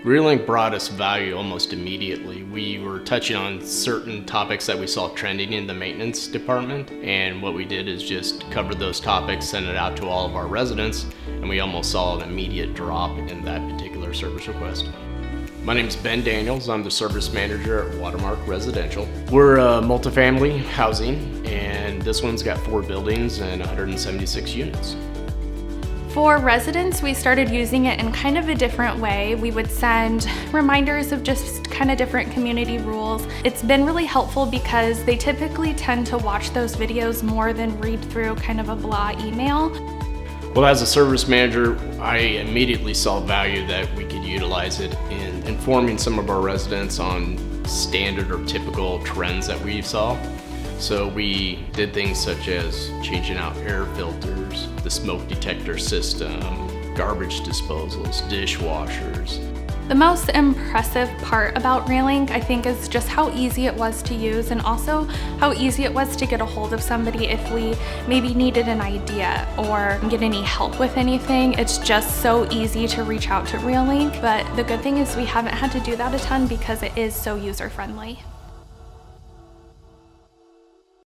Realync brought us value almost immediately. We were touching on certain topics that we saw trending in the maintenance department, and what we did is just cover those topics, send it out to all of our residents, and we almost saw an immediate drop in that particular service request. My name is Ben Daniels. I'm the service manager at Watermark Residential. We're multifamily housing, and this one's got 4 buildings and 176 units. For residents, we started using it in kind of a different way. We would send reminders of just kind of different community rules. It's been really helpful because they typically tend to watch those videos more than read through kind of a blah email. Well, as a service manager, I immediately saw value that we could utilize it in informing some of our residents on standard or typical trends that we saw. So we did things such as changing out air filters, the smoke detector system, garbage disposals, dishwashers. The most impressive part about Realync, I think, is just how easy it was to use, and also how easy it was to get a hold of somebody if we maybe needed an idea or get any help with anything. It's just so easy to reach out to Realync, but the good thing is we haven't had to do that a ton because it is so user-friendly.